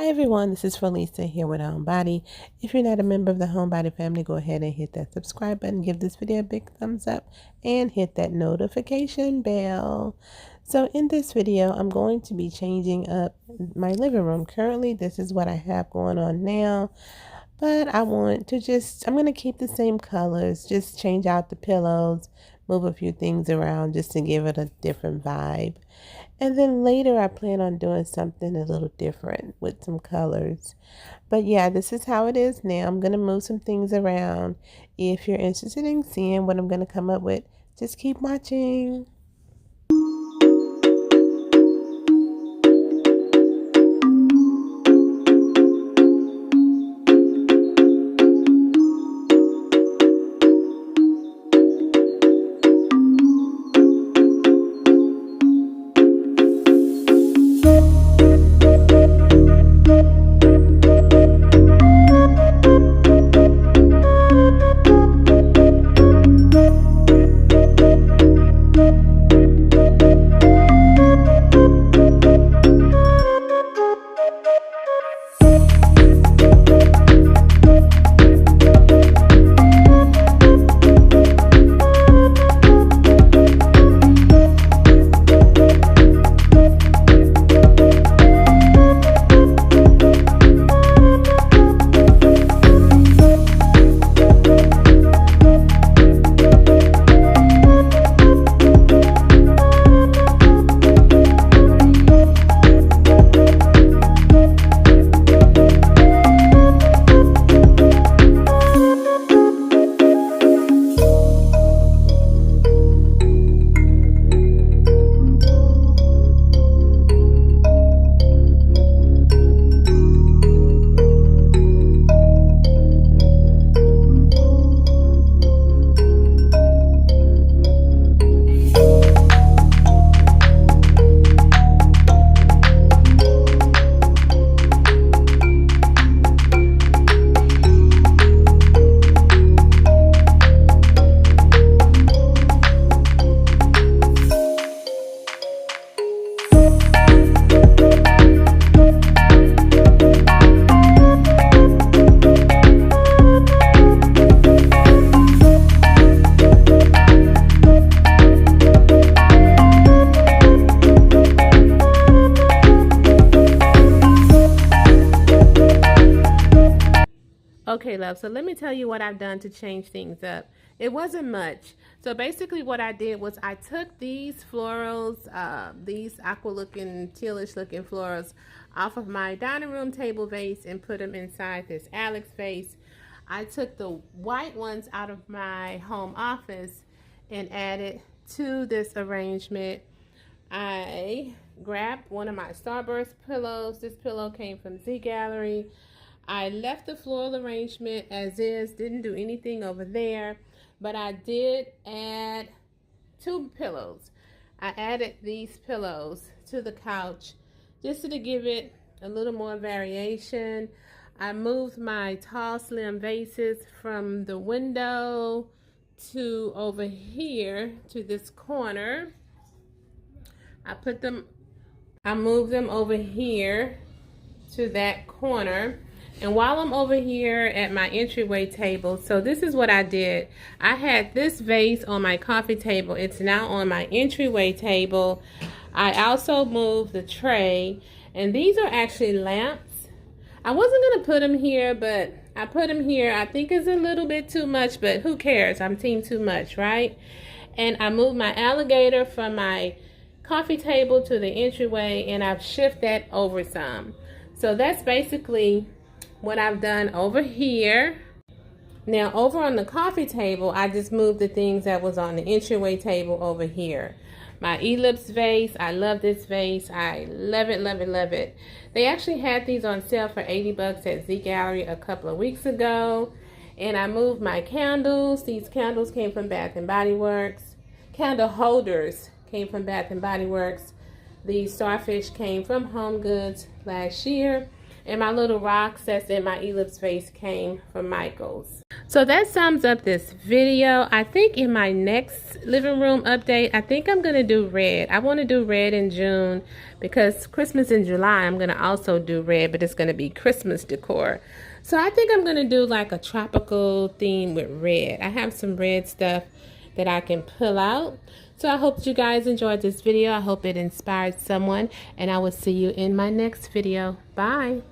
everyone, this is Felisa here with Homebody. If you're not a member of the Homebody family, go ahead and hit that subscribe button, give this video a big thumbs up, and hit that notification bell. So in this video, I'm going to be changing up my living room. Currently, this is what I have going on now, but I'm going to keep the same colors, just change out the pillows, move a few things around just to give it a different vibe. And then later I plan on doing something a little different with some colors. But yeah, this is how it is now. I'm going to move some things around. If you're interested in seeing what I'm going to come up with, just keep watching. Okay, love, so let me tell you what I've done to change things up. It wasn't much. So basically what I did was I took these florals, these aqua looking, tealish looking florals off of my dining room table vase and put them inside this Alex vase. I took the white ones out of my home office and added to this arrangement. I grabbed one of my Starburst pillows. This pillow came from Z Gallery. I left the floral arrangement as is, didn't do anything over there, but I did add two pillows. I added these pillows to the couch just to give it a little more variation. I moved my tall, slim vases from the window to over here to this corner. I moved them over here to that corner. And while I'm over here at my entryway table, so this is what I did. I had this vase on my coffee table. It's now on my entryway table. I also moved the tray, and these are actually lamps. I wasn't going to put them here, but I put them here. I think it's a little bit too much, but who cares? I'm team too much, right? And I moved my alligator from my coffee table to the entryway, and I've shifted that over some. So that's basically what I've done over here. Now over on the coffee table, I just moved the things that was on the entryway table over here. My Ellipse vase, I love this vase. I love it, love it, love it. They actually had these on sale for 80 bucks at Z Gallery a couple of weeks ago. And I moved my candles. These candles came from Bath and Body Works. Candle holders came from Bath and Body Works. The starfish came from Home Goods last year. And my little rocks that's in my ellipse vase came from Michael's. So that sums up this video. I think in my next living room update, I think I'm going to do red. I want to do red in June because Christmas in July, I'm going to also do red, but it's going to be Christmas decor. So I think I'm going to do like a tropical theme with red. I have some red stuff that I can pull out. So I hope that you guys enjoyed this video. I hope it inspired someone, and I will see you in my next video. Bye.